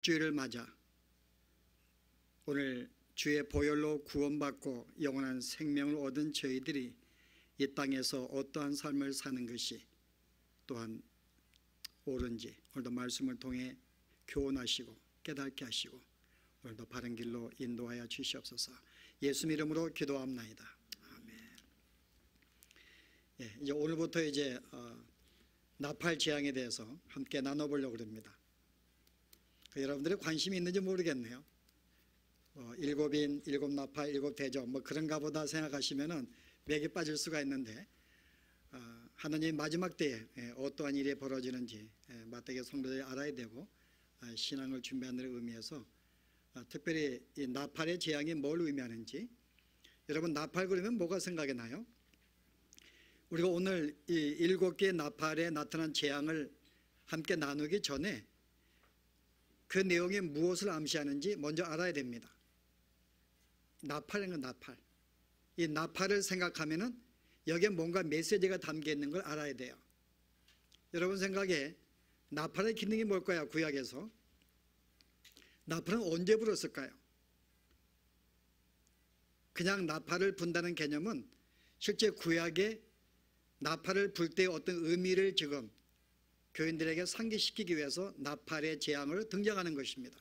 주일을 맞아 오늘 주의 보혈로 구원받고 영원한 생명을 얻은 저희들이 이 땅에서 어떠한 삶을 사는 것이 또한 옳은지 오늘도 말씀을 통해 교훈하시고 깨닫게 하시고 오늘도 바른 길로 인도하여 주시옵소서. 예수 이름으로 기도합나이다. 아멘. 이제 오늘부터 이제 나팔 재앙에 대해서 함께 나눠보려고 합니다. 여러분들이 관심이 있는지 모르겠네요. 일곱인, 일곱 나팔, 일곱 대접 뭐 그런가 보다 생각하시면은 맥이 빠질 수가 있는데 하나님 마지막 때에 어떠한 일이 벌어지는지 마태계 성도들이 알아야 되고 신앙을 준비하는 의미에서 특별히 이 나팔의 재앙이 뭘 의미하는지 여러분 나팔 그러면 뭐가 생각이 나요? 우리가 오늘 이 7개의 나팔에 나타난 재앙을 함께 나누기 전에 그 내용이 무엇을 암시하는지 먼저 알아야 됩니다. 나팔은 나팔. 이 나팔을 생각하면은 여기에 뭔가 메시지가 담겨 있는 걸 알아야 돼요. 여러분 생각에 나팔의 기능이 뭘까요? 구약에서 나팔은 언제 불었을까요? 그냥 나팔을 분다는 개념은 실제 구약에 나팔을 불 때의 어떤 의미를 지금 교인들에게 상기시키기 위해서 나팔의 재앙으로 등장하는 것입니다.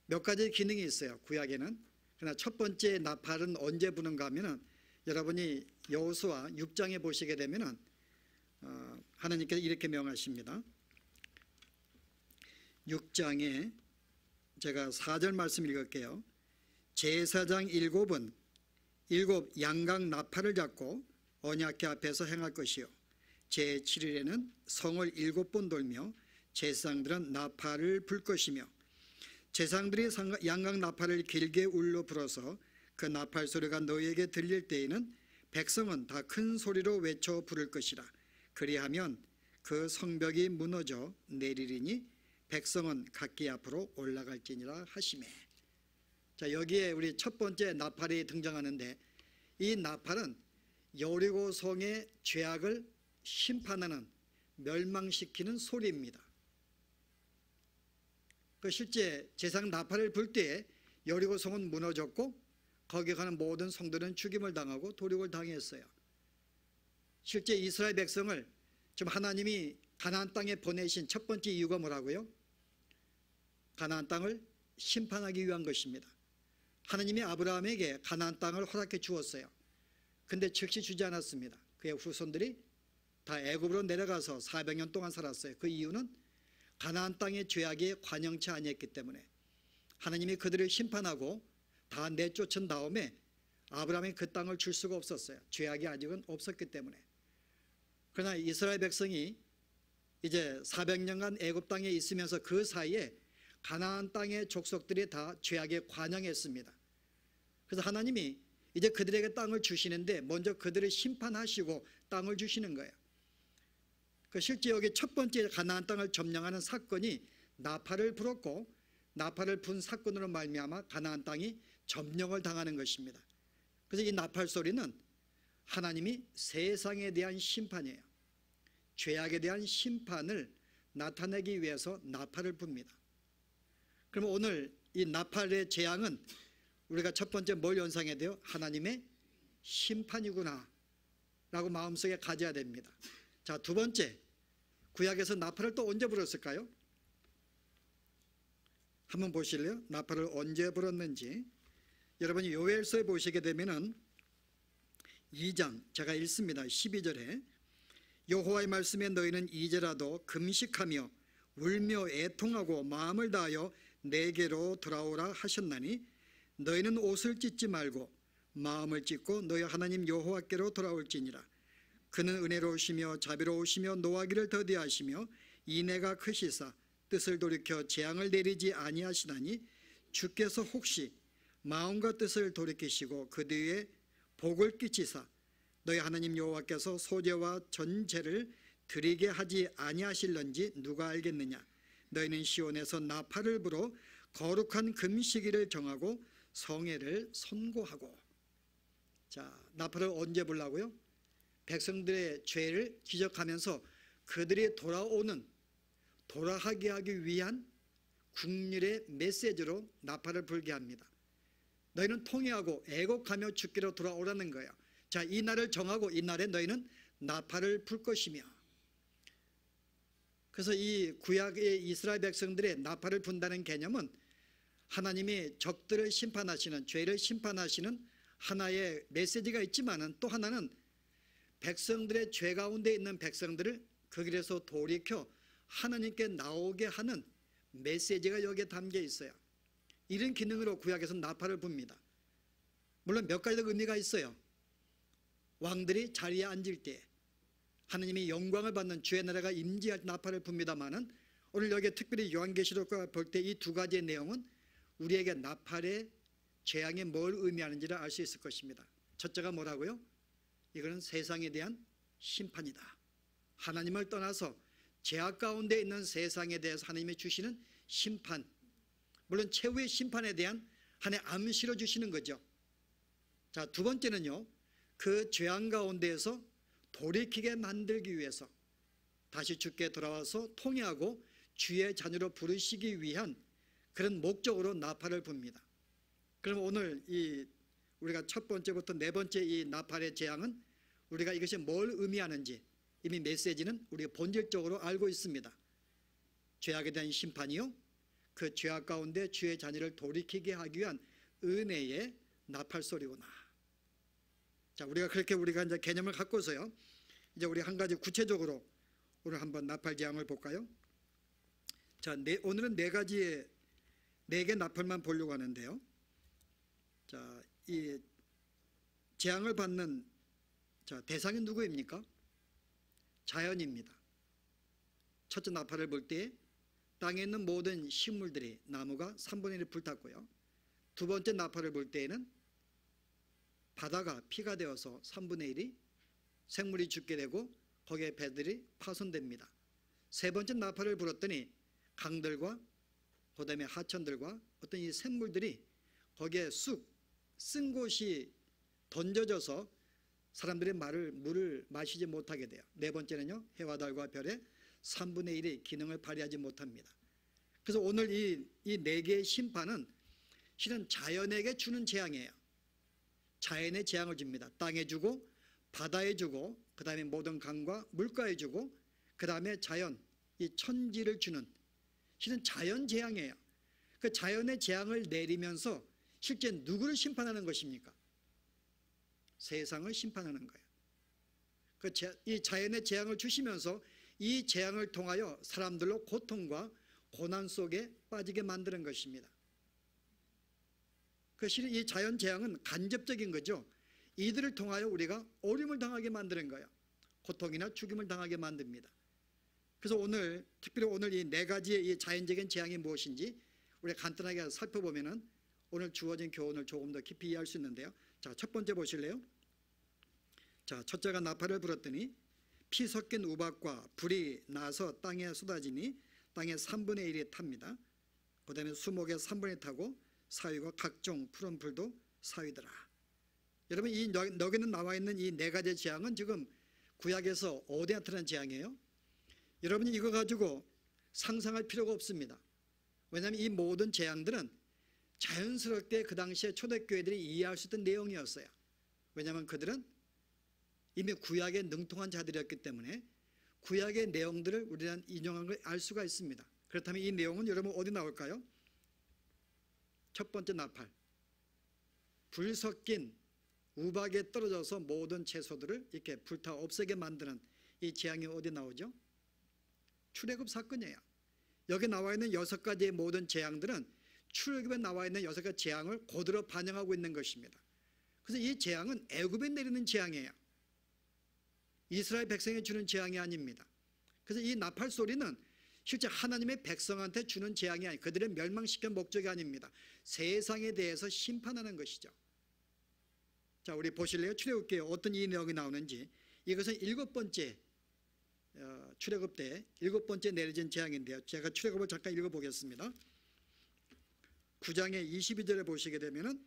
몇 가지 기능이 있어요. 구약에는. 그러나 첫 번째 나팔은 언제 부는가 하면은 여러분이 여호수아 6장에 보시게 되면은 하나님께서 이렇게 명하십니다. 6장에 제가 4절 말씀 읽을게요. 제사장 7은 7 양각 나팔을 잡고 언약궤 앞에서 행할 것이요 제7일에는 성을 7번 돌며 제사장들은 나팔을 불 것이며 제사장들이 양각 나팔을 길게 울려 불어서 그 나팔 소리가 너희에게 들릴 때에는 백성은 다 큰 소리로 외쳐 부를 것이라. 그리하면 그 성벽이 무너져 내리리니 백성은 각기 앞으로 올라갈지니라 하시매. 자, 여기에 우리 첫 번째 나팔이 등장하는데 이 나팔은 여리고 성의 죄악을 심판하는 멸망시키는 소리입니다. 그 실제 제사장 나팔을 불 때에 여리고 성은 무너졌고 거기에 가는 모든 성도는 죽임을 당하고 도륙을 당했어요. 실제 이스라엘 백성을 지금 하나님이 가나안 땅에 보내신 첫 번째 이유가 뭐라고요? 가나안 땅을 심판하기 위한 것입니다. 하나님이 아브라함에게 가나안 땅을 허락해 주었어요. 근데 즉시 주지 않았습니다. 그의 후손들이 다 애굽으로 내려가서 400년 동안 살았어요. 그 이유는 가나안 땅의 죄악이 관영치 아니했기 때문에 하나님이 그들을 심판하고 다 내쫓은 다음에 아브라함이 그 땅을 줄 수가 없었어요. 죄악이 아직은 없었기 때문에. 그러나 이스라엘 백성이 이제 400년간 애굽 땅에 있으면서 그 사이에 가나안 땅의 족속들이 다 죄악에 관영했습니다. 그래서 하나님이 이제 그들에게 땅을 주시는데 먼저 그들을 심판하시고 땅을 주시는 거예요. 그 실제 여기 첫 번째 가나안 땅을 점령하는 사건이 나팔을 불었고 나팔을 분 사건으로 말미암아 가나안 땅이 점령을 당하는 것입니다. 그래서 이 나팔 소리는 하나님이 세상에 대한 심판이에요. 죄악에 대한 심판을 나타내기 위해서 나팔을 붑니다. 그러면 오늘 이 나팔의 재앙은 우리가 첫 번째 뭘 연상해야 돼요? 하나님의 심판이구나 라고 마음속에 가져야 됩니다. 자, 두 번째, 구약에서 나팔을 또 언제 불었을까요? 한번 보실래요? 나팔을 언제 불었는지. 여러분이 요엘서에 보시게 되면은 2장 제가 읽습니다. 12절에 여호와의 말씀에 너희는 이제라도 금식하며 울며 애통하고 마음을 다하여 내게로 돌아오라 하셨나니 너희는 옷을 찢지 말고 마음을 찢고 너희 하나님 여호와께로 돌아올지니라. 그는 은혜로우시며 자비로우시며 노하기를 더디하시며 인애가 크시사 뜻을 돌이켜 재앙을 내리지 아니하시나니 주께서 혹시 마음과 뜻을 돌이키시고 그 뒤에 복을 끼치사 너희 하나님 여호와께서 소제와 전제를 드리게 하지 아니하실런지 누가 알겠느냐. 너희는 시온에서 나팔을 불어 거룩한 금식일을 정하고 성회를 선고하고. 자, 나팔을 언제 불라고요? 백성들의 죄를 지적하면서 그들이 돌아가게 하기 위한 국률의 메시지로 나팔을 불게 합니다. 너희는 통회하고 애곡하며 주께로 돌아오라는 거예요. 자, 이 날을 정하고 이 날에 너희는 나팔을 불 것이며. 그래서 이 구약의 이스라엘 백성들의 나팔을 분다는 개념은 하나님이 적들을 심판하시는, 죄를 심판하시는 하나의 메시지가 있지만은 또 하나는 백성들의 죄 가운데 있는 백성들을 그 길에서 돌이켜 하나님께 나오게 하는 메시지가 여기에 담겨 있어요. 이런 기능으로 구약에서 나팔을 붑니다. 물론 몇 가지 의미가 있어요. 왕들이 자리에 앉을 때 하나님이 영광을 받는 주의 나라가 임재할 나팔을 붑니다마는 오늘 여기에 특별히 요한계시록과 볼 때 이 두 가지의 내용은 우리에게 나팔의 재앙이 뭘 의미하는지를 알 수 있을 것입니다. 첫째가 뭐라고요? 이거는 세상에 대한 심판이다. 하나님을 떠나서 죄악 가운데 있는 세상에 대해서 하나님이 주시는 심판, 물론 최후의 심판에 대한 하나의 암시로 주시는 거죠. 자, 두 번째는요, 그 죄악 가운데에서 돌이키게 만들기 위해서 다시 주께 돌아와서 통회하고 주의 자녀로 부르시기 위한 그런 목적으로 나팔을 붑니다. 그럼 오늘 우리가 첫 번째부터 네 번째 이 나팔의 재앙은 우리가 이것이 뭘 의미하는지 이미 메시지는 우리가 본질적으로 알고 있습니다. 죄악에 대한 심판이요, 그 죄악 가운데 주의 자녀를 돌이키게 하기 위한 은혜의 나팔 소리구나. 자, 우리가 이제 개념을 갖고서요, 이제 우리 한 가지 구체적으로 오늘 한번 나팔 재앙을 볼까요? 자, 오늘은 네 개 나팔만 보려고 하는데요. 자, 이 재앙을 받는 대상이 누구입니까? 자연입니다. 첫째 나팔을 볼 때 땅에 있는 모든 식물들이, 나무가 3분의 1이 불탔고요. 두 번째 나팔을 볼 때에는 바다가 피가 되어서 3분의 1이 생물이 죽게 되고 거기에 배들이 파손됩니다. 세 번째 나팔을 불었더니 강들과 그다음에 하천들과 어떤 이 샘물들이 거기에 쑥 쓴 곳이 던져져서 사람들의 물을 마시지 못하게 돼요. 네 번째는요, 해와 달과 별의 3분의 1이 기능을 발휘하지 못합니다. 그래서 오늘 이 네 개의 심판은 실은 자연에게 주는 재앙이에요. 자연의 재앙을 줍니다. 땅에 주고 바다에 주고 그 다음에 모든 강과 물가에 주고 그 다음에 자연, 이 천지를 주는 실은 자연 재앙이에요. 그 자연의 재앙을 내리면서 실제 누구를 심판하는 것입니까? 세상을 심판하는 거예요. 이 자연의 재앙을 주시면서 이 재앙을 통하여 사람들로 고통과 고난 속에 빠지게 만드는 것입니다. 실은 이 자연 재앙은 간접적인 거죠. 이들을 통하여 우리가 어려움을 당하게 만드는 거예요. 고통이나 죽임을 당하게 만듭니다. 그래서 특별히 오늘 이 네 가지의 이 자연적인 재앙이 무엇인지 우리가 간단하게 살펴보면은 오늘 주어진 교훈을 조금 더 깊이 이해할 수 있는데요. 자, 첫 번째 보실래요? 자, 첫째가 나팔을 불었더니 피 섞인 우박과 불이 나서 땅에 쏟아지니 땅의 3분의 1이 탑니다. 그 다음에 수목의 3분의 1 타고 사위와 각종 푸른 풀도 사위더라. 여러분, 여기는 나와 있는 이 네 가지 재앙은 지금 구약에서 어디에 나타난 재앙이에요? 여러분이 이거 가지고 상상할 필요가 없습니다. 왜냐하면 이 모든 재앙들은 자연스럽게 그 당시에 초대교회들이 이해할 수 있던 내용이었어요. 왜냐하면 그들은 이미 구약에 능통한 자들이었기 때문에 구약의 내용들을 우리는 인용한 걸 알 수가 있습니다. 그렇다면 이 내용은 여러분 어디 나올까요? 첫 번째 나팔, 불 섞인 우박에 떨어져서 모든 채소들을 이렇게 불타 없애게 만드는 이 재앙이 어디 나오죠? 출애굽 사건이에요. 여기 나와 있는 6가지의 모든 재앙들은 출애굽에 나와 있는 6가지 재앙을 그대로 반영하고 있는 것입니다. 그래서 이 재앙은 애굽에 내리는 재앙이에요. 이스라엘 백성에 주는 재앙이 아닙니다. 그래서 이 나팔 소리는 실제 하나님의 백성한테 주는 재앙이 아니에요. 그들을 멸망시키는 목적이 아닙니다. 세상에 대해서 심판하는 것이죠. 자, 우리 보실래요? 출애굽기에 어떤 이 내용이 나오는지. 이것은 7번째 출애굽 때 7번째 내려진 재앙인데요. 제가 출애굽을 잠깐 읽어보겠습니다. 9장의 22절에 보시게 되면은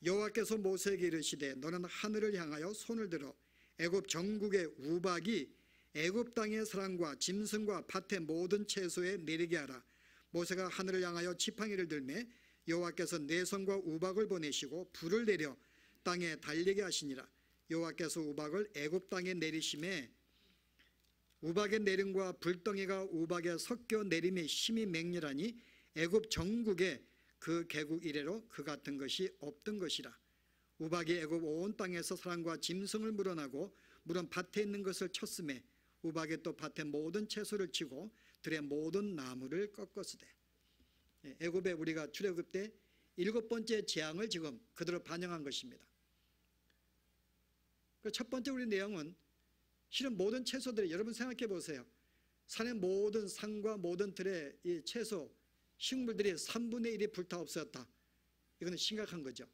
여호와께서 모세에게 이르시되 너는 하늘을 향하여 손을 들어 애굽 전국의 우박이 애굽 땅의 사람과 짐승과 밭의 모든 채소에 내리게 하라. 모세가 하늘을 향하여 지팡이를 들매 여호와께서 내성과 우박을 보내시고 불을 내려 땅에 달리게 하시니라. 여호와께서 우박을 애굽 땅에 내리심에 우박의 내림과 불덩이가 우박에 섞여 내림에 심히 맹렬하니 애굽 전국에 그 개국 이래로 그 같은 것이 없던 것이라. 우박이 애굽 온 땅에서 사람과 짐승을 물어나고 물은 밭에 있는 것을 쳤음에 우박이 또 밭의 모든 채소를 치고 들의 모든 나무를 꺾었으되. 애굽에 우리가 출애굽 때 7번째 재앙을 지금 그대로 반영한 것입니다. 첫 번째 우리 내용은 실은 모든 채소들이, 여러분 생각해 보세요. 산의 모든 산과 모든 들의 이 채소 식물들이 3분의 1이 불타 없어졌다. 이거는 심각한 거죠.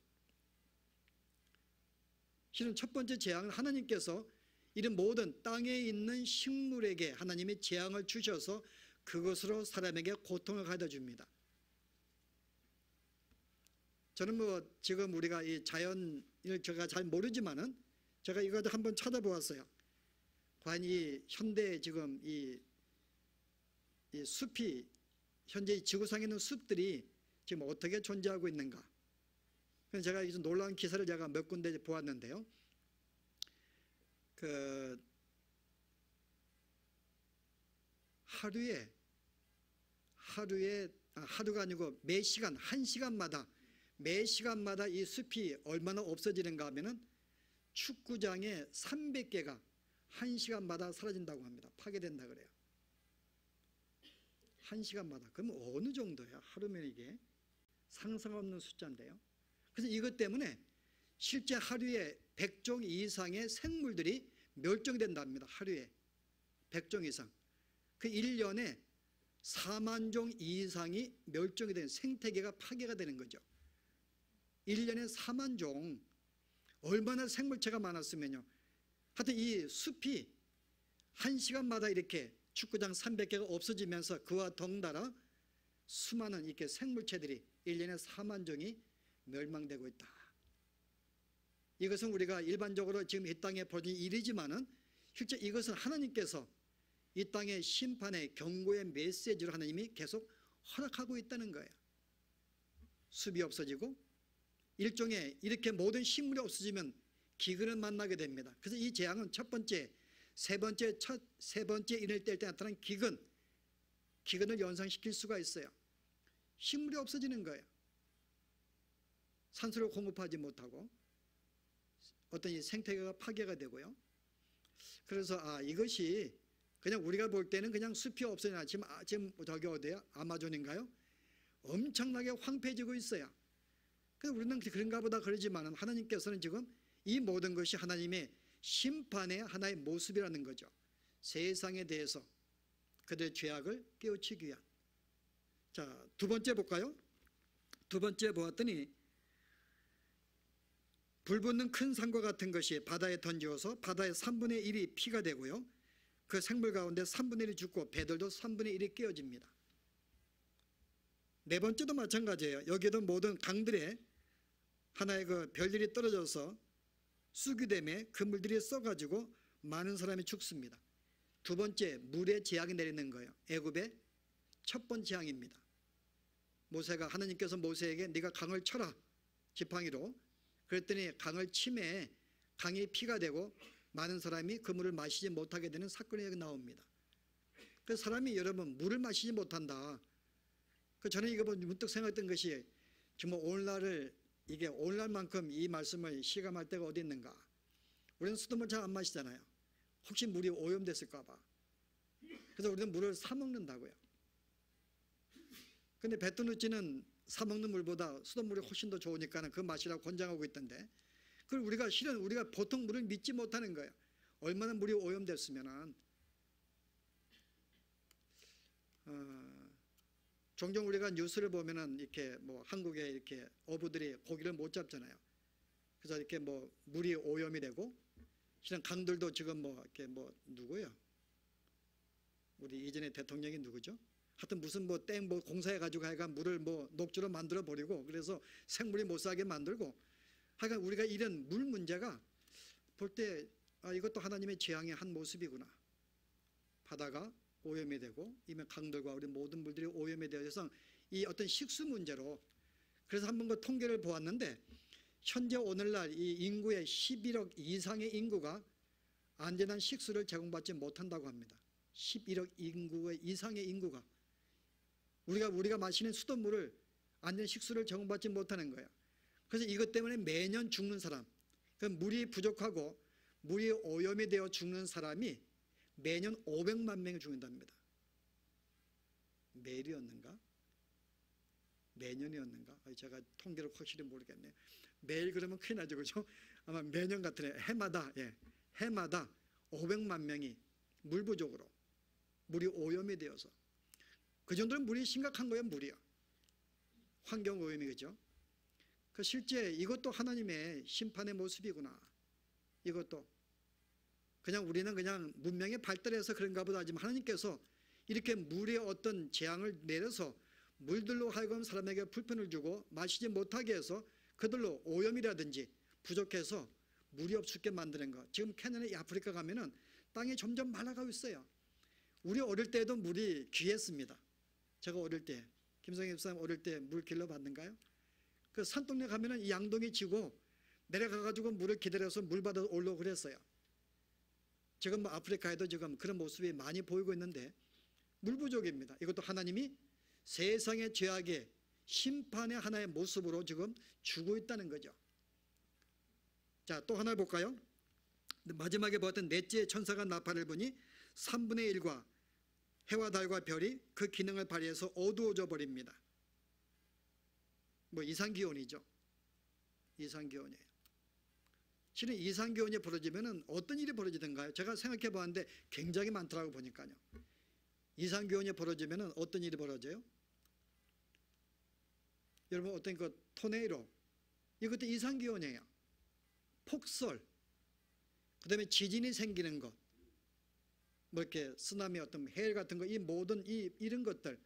실은 첫 번째 재앙은 하나님께서 이런 모든 땅에 있는 식물에게 하나님이 재앙을 주셔서 그것으로 사람에게 고통을 가져다 줍니다. 저는 지금 우리가 이 자연을 제가 잘 모르지만은 제가 이것도 한번 찾아보았어요. 과연 이 현대 지금 이 숲이 현재 이 지구상에 있는 숲들이 지금 어떻게 존재하고 있는가. 그래서 제가 이 놀라운 기사를 제가 몇 군데 보았는데요. 하루가 아니고 매 시간 1시간마다 매 시간마다 이 숲이 얼마나 없어지는가 하면은 축구장에 300개가 1시간마다 사라진다고 합니다. 파괴된다 그래요. 1시간마다. 그러면 어느 정도야? 하루면 이게 상상 없는 숫자인데요. 그래서 이것 때문에 실제 하루에 100종 이상의 생물들이 멸종된답니다. 하루에 100종 이상. 그 1년에 4만 종 이상이 멸종이 되는, 생태계가 파괴가 되는 거죠. 1년에 4만 종. 얼마나 생물체가 많았으면요. 하여튼 이 숲이 1시간마다 이렇게 축구장 300개가 없어지면서 그와 덩달아 수많은 이렇게 생물체들이 1년에 4만 종이 멸망되고 있다. 이것은 우리가 일반적으로 지금 이 땅에 벌어진 일이지만은 실제 이것은 하나님께서 이 땅의 심판의 경고의 메시지로 하나님이 계속 허락하고 있다는 거예요. 숲이 없어지고 일종의 이렇게 모든 식물이 없어지면 기근을 만나게 됩니다. 그래서 이 재앙은 첫 번째, 세 번째 인을 뗄 때 나타난 기근을 연상시킬 수가 있어요. 식물이 없어지는 거예요. 산소를 공급하지 못하고 어떤 이 생태계가 파괴가 되고요. 그래서 이것이 그냥 우리가 볼 때는 그냥 숲이 없어지나, 지금 저기 어디야? 아마존인가요? 엄청나게 황폐해지고 있어요. 그래서 우리는 그런가 보다 그러지만 하나님께서는 지금 이 모든 것이 하나님의 심판의 하나의 모습이라는 거죠. 세상에 대해서 그들의 죄악을 깨우치기 위한. 자, 두 번째 볼까요? 두 번째 보았더니 불붙는 큰 산과 같은 것이 바다에 던지어서 바다의 3분의 1이 피가 되고요. 그 생물 가운데 3분의 1이 죽고 배들도 3분의 1이 깨어집니다. 네 번째도 마찬가지예요. 여기에도 모든 강들에 하나의 그 별들이 떨어져서 쑥이 되매 그 물들이 써가지고 많은 사람이 죽습니다. 두 번째, 물의 재앙이 내리는 거예요. 애굽의 첫 번째 재앙입니다. 모세가, 하나님께서 모세에게 네가 강을 쳐라, 지팡이로. 그랬더니 강을 치매 강이 피가 되고 많은 사람이 그 물을 마시지 못하게 되는 사건이 나옵니다. 그 사람이, 여러분, 물을 마시지 못한다. 저는 이거 문득 생각했던 것이 정말 오늘날만큼 이 말씀을 시감할 때가 어디 있는가. 우리는 수돗물 잘 안 마시잖아요. 혹시 물이 오염됐을까 봐. 그래서 우리는 물을 사 먹는다고요. 근데 베트누치는 사 먹는 물보다 수돗물이 훨씬 더 좋으니까 그 마시라고 권장하고 있던데, 그걸 우리가 보통 물을 믿지 못하는 거예요. 얼마나 물이 오염됐으면은. 종종 우리가 뉴스를 보면은 이렇게 한국에 이렇게 어부들이 고기를 못 잡잖아요. 그래서 이렇게 물이 오염이 되고, 실은 강들도 지금 이렇게 누구예요? 우리 이전에 대통령이 누구죠? 하여튼 무슨 공사해 가지고 하여간 물을 녹주로 만들어 버리고, 그래서 생물이 못 살게 만들고, 하여간 우리가 이런 물 문제가 볼 때 이것도 하나님의 재앙의 한 모습이구나. 바다가 오염이 되고 이미 강들과 우리 모든 물들이 오염이 되어서 이 어떤 식수 문제로, 그래서 한번 그 통계를 보았는데 현재 오늘날 이 인구의 11억 이상의 인구가 안전한 식수를 제공받지 못한다고 합니다. 11억 인구의 이상의 인구가 우리가 마시는 수돗물을 안전한 식수를 제공받지 못하는 거예요. 그래서 이것 때문에 매년 죽는 사람, 그 물이 부족하고 물이 오염이 되어 죽는 사람이 매년 500만 명이 죽는답니다. 매일이었는가? 매년이었는가? 제가 통계를 확실히 모르겠네요. 매일 그러면 큰일 나죠, 그죠? 아마 매년 같으네. 해마다, 해마다 500만 명이 물 부족으로, 물이 오염이 되어서, 그 정도로 물이 심각한 거예요. 물이요. 환경 오염이겠죠. 그 실제 이것도 하나님의 심판의 모습이구나. 이것도 그냥 우리는 그냥 문명의 발달해서 그런가 보다 하지만 하나님께서 이렇게 물의 어떤 재앙을 내려서 물들로 하여금 사람에게 불편을 주고 마시지 못하게 해서 그들로 오염이라든지 부족해서 물이 없게 만드는 것. 지금 케냐나 아프리카 가면은 땅이 점점 말라가고 있어요. 우리 어릴 때도 물이 귀했습니다. 제가 어릴 때, 김성희 집사님 어릴 때 물 길러 봤는가요? 그 산동네 가면은 이 양동이 지고 내려가가지고 물을 기다려서 물 받아 올라오고 그랬어요. 지금 뭐 아프리카에도 지금 그런 모습이 많이 보이고 있는데 물 부족입니다. 이것도 하나님이 세상의 죄악의 심판의 하나의 모습으로 지금 주고 있다는 거죠. 자, 또 하나 볼까요? 마지막에 보았던 넷째 천사가 나팔을 부니 3분의 1과 해와 달과 별이 그 기능을 발휘해서 어두워져 버립니다. 뭐 이상기온이죠. 이상기온이에요. 실은 이상기온이 벌어지면 어떤 일이 벌어지던가요? 제가 생각해 봤는데 굉장히 많더라고 보니까요. 이상기온이 벌어지면 어떤 일이 벌어져요? 여러분 어떤 그 토네이로, 이것도 이상기온이에요. 폭설, 그 다음에 지진이 생기는 것, 뭐 이렇게 쓰나미 어떤 해일 같은 거, 이 모든 이런 것들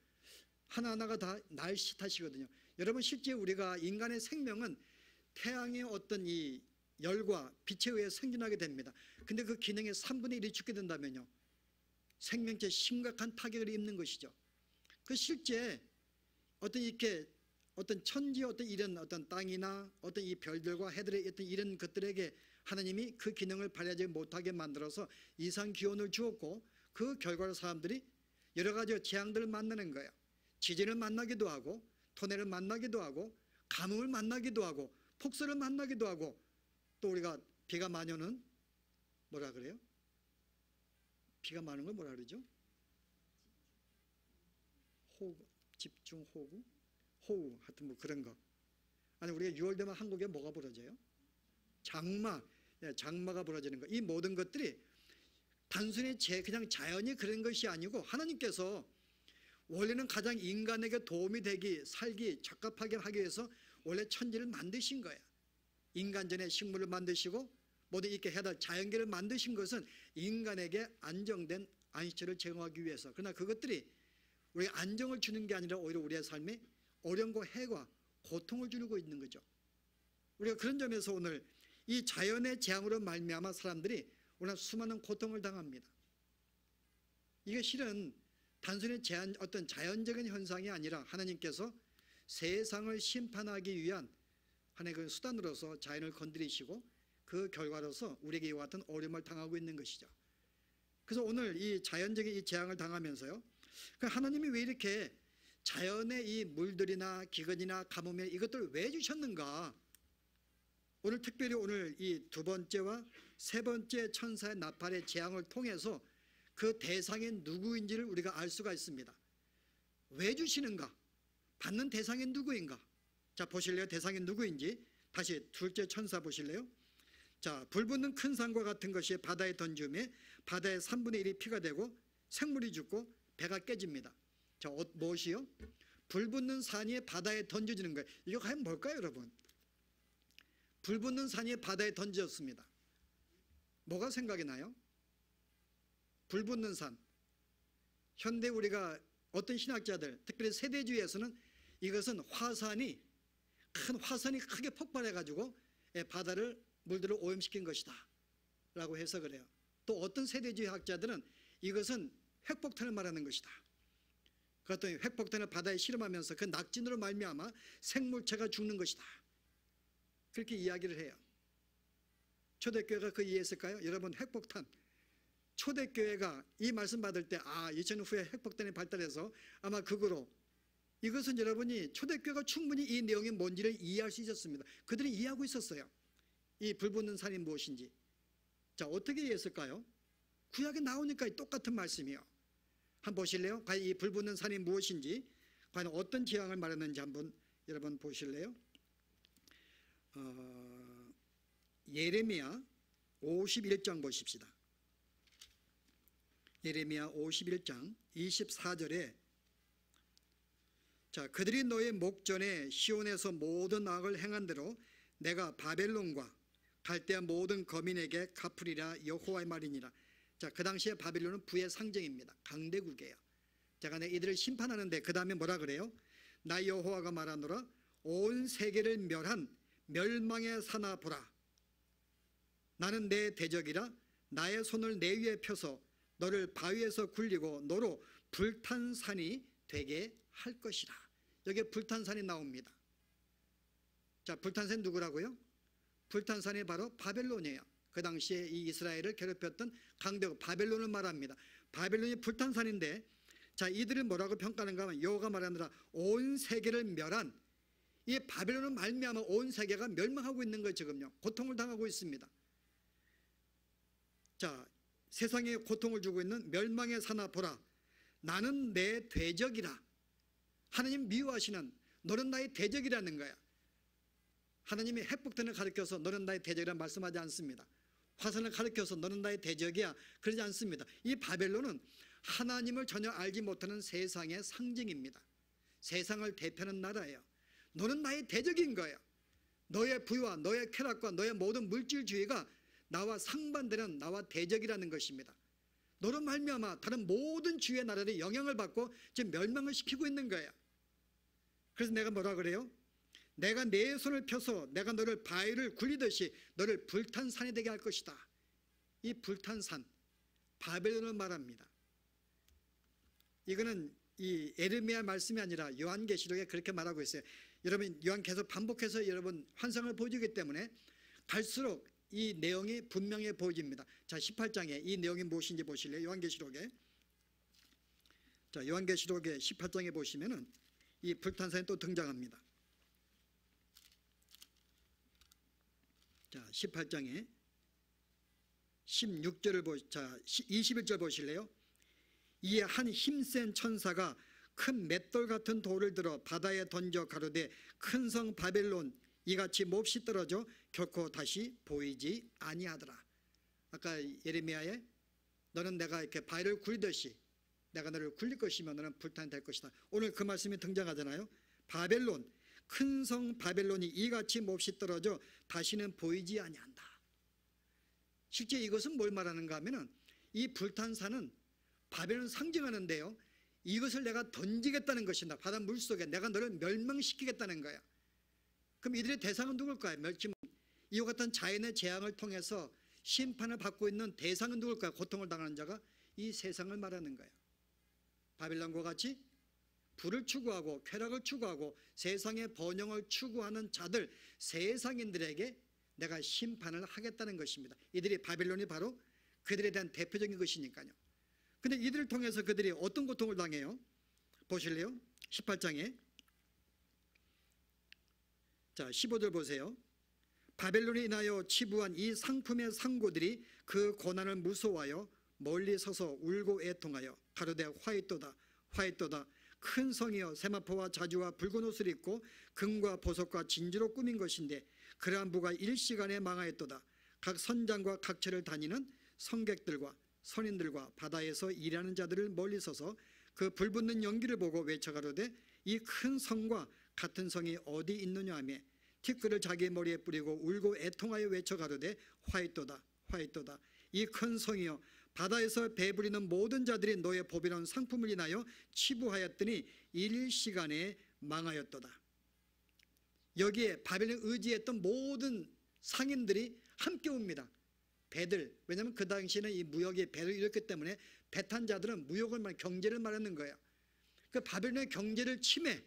하나하나가 다 날씨 탓이거든요. 여러분 실제 우리가 인간의 생명은 태양의 어떤 이 열과 빛에 의해 생겨나게 됩니다. 근데 그 기능의 3분의 1이 죽게 된다면요, 생명체 심각한 타격을 입는 것이죠. 그 실제 어떤 이렇게 어떤 천지 어떤 이런 어떤 땅이나 어떤 이 별들과 해들의 어떤 이런 것들에게 하나님이 그 기능을 발휘하지 못하게 만들어서 이상 기온을 주었고, 그 결과로 사람들이 여러 가지 재앙들을 만나는 거예요. 지진을 만나기도 하고, 토네를 만나기도 하고, 가뭄을 만나기도 하고, 폭설을 만나기도 하고, 또 우리가 비가 많이 오는 뭐라 그래요? 비가 많은 걸 뭐라 그러죠? 호우, 집중 호우, 호우, 하여튼 뭐 그런 거. 아니 우리가 6월 되면 한국에 뭐가 벌어져요? 장마, 장마가 벌어지는 거. 이 모든 것들이 단순히 그냥 자연이 그런 것이 아니고 하나님께서 원래는 가장 인간에게 도움이 되기, 살기 적합하게 하기 위해서 원래 천지를 만드신 거예요. 인간 전에 식물을 만드시고 모든 이렇게 해달 자연계를 만드신 것은 인간에게 안정된 안식처를 제공하기 위해서. 그러나 그것들이 우리가 안정을 주는 게 아니라 오히려 우리의 삶에 어려움과 해와 고통을 주고 있는 거죠. 우리가 그런 점에서 오늘 이 자연의 재앙으로 말미암아 사람들이 오늘 수많은 고통을 당합니다. 이게 실은 단순히 어떤 자연적인 현상이 아니라 하나님께서 세상을 심판하기 위한 하나의 그 수단으로서 자연을 건드리시고 그 결과로서 우리에게 이와 같은 어려움을 당하고 있는 것이죠. 그래서 오늘 이 자연적인 이 재앙을 당하면서요, 하나님이 왜 이렇게 자연의 이 물들이나 기근이나 가뭄에 이것들을 왜 주셨는가? 오늘 특별히 오늘 이 두 번째와 세 번째 천사의 나팔의 재앙을 통해서 그 대상이 누구인지를 우리가 알 수가 있습니다. 왜 주시는가? 받는 대상이 누구인가? 자, 보실래요? 대상이 누구인지. 다시 둘째 천사 보실래요? 자, 불붙는 큰 산과 같은 것이 바다에 던지음에 바다의 3분의 1이 피가 되고 생물이 죽고 배가 깨집니다. 자, 무엇이요? 불붙는 산이 바다에 던져지는 거예요. 이거 과연 뭘까요, 여러분? 불붙는 산이 바다에 던져졌습니다. 뭐가 생각이 나요? 불붙는 산. 현대 우리가 어떤 신학자들, 특별히 세대주의에서는 이것은 큰 화산이 크게 폭발해가지고 바다를 물들을 오염시킨 것이다 라고 해석을 해요. 또 어떤 세대주의 학자들은 이것은 획폭탄을 말하는 것이다. 그랬더니 획폭탄을 바다에 실험하면서 그 낙진으로 말미암아 생물체가 죽는 것이다. 그렇게 이야기를 해요. 초대교회가 그 이해했을까요? 여러분, 핵폭탄, 초대교회가 이 말씀 받을 때 2000년 후에 핵폭탄이 발달해서 아마 그거로, 이것은 여러분이 초대교회가 충분히 이 내용이 뭔지를 이해할 수 있었습니다. 그들이 이해하고 있었어요. 이 불붙는 산이 무엇인지. 자, 어떻게 이해했을까요? 구약에 나오니까 똑같은 말씀이요. 한번 보실래요? 과연 이 불붙는 산이 무엇인지, 과연 어떤 지향을 말하는지 한번 여러분 보실래요? 예레미야 51장 보십시다. 예레미야 51장 24절에 자, 그들이 너의 목전에 시온에서 모든 악을 행한 대로 내가 바벨론과 갈대아 모든 거민에게 갚으리라 여호와의 말이니라. 자, 그 당시에 바벨론은 부의 상징입니다. 강대국이에요. 제가 이들을 심판하는데 그 다음에 뭐라 그래요? 나 여호와가 말하노라 온 세계를 멸한 멸망의 사나 보라. 나는 내 대적이라 나의 손을 내 위에 펴서 너를 바위에서 굴리고 너로 불탄 산이 되게 할 것이라. 여기에 불탄 산이 나옵니다. 자, 불탄 산이 누구라고요? 불탄 산이 바로 바벨론이에요. 그 당시에 이 이스라엘을 괴롭혔던 강대국 바벨론을 말합니다. 바벨론이 불탄 산인데, 자, 이들은 뭐라고 평가하는가 하면 여호와가 말하느라 온 세계를 멸한, 이 바벨론을 말미암아 온 세계가 멸망하고 있는 거예요. 지금요, 고통을 당하고 있습니다. 자, 세상에 고통을 주고 있는 멸망의 사나 보라. 나는 내 대적이라. 하나님 미워하시는, 너는 나의 대적이라는 거야. 하나님이 핵폭탄을 가리켜서 너는 나의 대적이라 말씀하지 않습니다. 화산을 가리켜서 너는 나의 대적이야, 그러지 않습니다. 이 바벨론은 하나님을 전혀 알지 못하는 세상의 상징입니다. 세상을 대표하는 나라예요. 너는 나의 대적인 거예요. 너의 부와 너의 쾌락과 너의 모든 물질주의가 나와 상반되는 나와 대적이라는 것입니다. 너로 말미암아 다른 모든 주의 나라들이 영향을 받고 지금 멸망을 시키고 있는 거예요. 그래서 내가 뭐라 그래요? 내가 내 손을 펴서 내가 너를 바위를 굴리듯이 너를 불탄 산이 되게 할 것이다. 이 불탄 산, 바벨론을 말합니다. 이거는 이 예레미야 말씀이 아니라 요한계시록에 그렇게 말하고 있어요. 여러분, 요한 계속 반복해서 여러분 환상을 보여주기 때문에 갈수록 이 내용이 분명해 보여집니다. 자, 18장에 이 내용이 무엇인지 보실래요? 요한계시록에. 자, 요한계시록의 18장에 보시면은 이 불탄산이 또 등장합니다. 자, 18장에 16절을 자, 21절 보실래요? 이에 한 힘센 천사가 큰 맷돌 같은 돌을 들어 바다에 던져 가로되 큰 성 바벨론 이같이 몹시 떨어져 결코 다시 보이지 아니하더라. 아까 예레미야에 너는 내가 이렇게 바위를 굴리듯이 내가 너를 굴릴 것이며 너는 불탄이 될 것이다. 오늘 그 말씀이 등장하잖아요. 바벨론, 큰 성 바벨론이 이같이 몹시 떨어져 다시는 보이지 아니한다. 실제 이것은 뭘 말하는가 하면은 이 불탄 산은 바벨론 상징하는데요, 이것을 내가 던지겠다는 것이다. 바다 물속에 내가 너를 멸망시키겠다는 거야. 그럼 이들의 대상은 누굴까요? 이와 같은 자연의 재앙을 통해서 심판을 받고 있는 대상은 누굴까요? 고통을 당하는 자가 이 세상을 말하는 거예요. 바벨론과 같이 부를 추구하고 쾌락을 추구하고 세상의 번영을 추구하는 자들, 세상인들에게 내가 심판을 하겠다는 것입니다. 이들이 바벨론이 바로 그들에 대한 대표적인 것이니까요. 근데 이들을 통해서 그들이 어떤 고통을 당해요? 보실래요? 18장에 자, 15절 보세요. 바벨론에 인하여 치부한 이 상품의 상고들이 그 고난을 무서워하여 멀리 서서 울고 애통하여 가로되 화이또다 화이또다 큰 성이여 세마포와 자주와 붉은 옷을 입고 금과 보석과 진주로 꾸민 것인데 그러한 부가 일시간에 망하였도다. 각 선장과 각처를 다니는 성객들과 선인들과 바다에서 일하는 자들을 멀리 서서 그 불붙는 연기를 보고 외쳐가로되 이 큰 성과 같은 성이 어디 있느냐 하며 티끌을 자기 머리에 뿌리고 울고 애통하여 외쳐가로되 화이또다 화이또다 이 큰 성이여 바다에서 배부리는 모든 자들이 너의 보배로운 상품을 인하여 치부하였더니 일시간에 망하였도다. 여기에 바벨론 의지했던 모든 상인들이 함께 옵니다. 배들, 왜냐하면 그 당시에는 이 무역이 배를 이뤘기 때문에 배탄 자들은 무역을 경제를 말하는 거예요. 그 바벨론의 경제를 침해,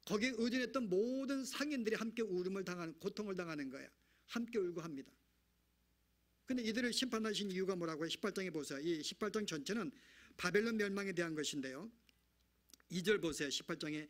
거기에 의존했던 모든 상인들이 함께 울음을 당하는, 고통을 당하는 거예요. 함께 울고 합니다. 근데 이들을 심판하신 이유가 뭐라고요? 18장에 보세요. 이 18장 전체는 바벨론 멸망에 대한 것인데요. 2절 보세요. 18장에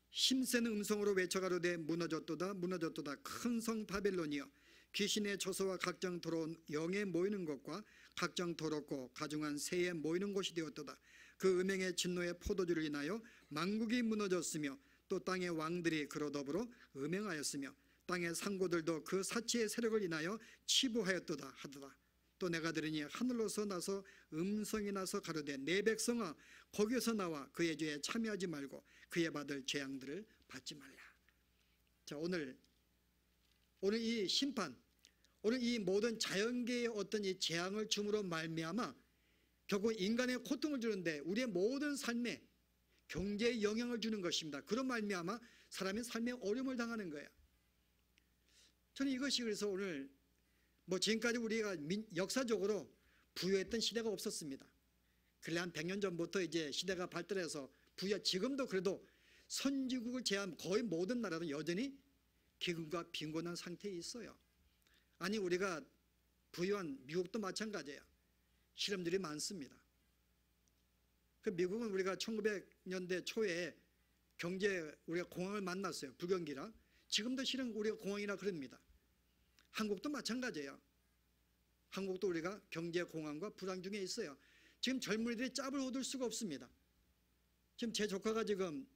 힘센 음성으로 외쳐가로되 무너졌도다 무너졌도다 큰 성 바벨론이여 귀신의 처소와 각종 더러운 영에 모이는 것과 각종 더럽고 가중한 새에 모이는 곳이 되었도다. 그 음행의 진노의 포도주를 인하여 만국이 무너졌으며 또 땅의 왕들이 그로 더불어 음행하였으며 땅의 상고들도 그 사치의 세력을 인하여 치부하였도다 하도다. 또 내가 들으니 하늘로서 나서 음성이 나서 가로되 내 백성아 거기서 나와 그의 죄에 참여하지 말고 그의 받을 재앙들을 받지 말라. 자, 오늘 이 심판, 오늘 이 모든 자연계의 어떤 이 재앙을 줌으로 말미암아 결국 인간의 고통을 주는데 우리의 모든 삶에 경제에 영향을 주는 것입니다. 그런 말미암아 사람의 삶에 어려움을 당하는 거예요. 저는 이것이 그래서 오늘 지금까지 우리가 역사적으로 부유했던 시대가 없었습니다. 근래 한 100년 전부터 이제 시대가 발달해서 지금도 그래도 선진국을 제한 거의 모든 나라도 여전히 기근과 빈곤한 상태에 있어요. 아니 우리가 부유한 미국도 마찬가지예요. 실험들이 많습니다. 그 미국은 우리가 1900년대 초에 우리가 공황을 만났어요. 불경기라. 지금도 실은 우리가 공황이라 그럽니다. 한국도 마찬가지예요. 한국도 우리가 경제 공황과 불황 중에 있어요. 지금 젊은이들이 짭을 얻을 수가 없습니다. 지금 제 조카가 지금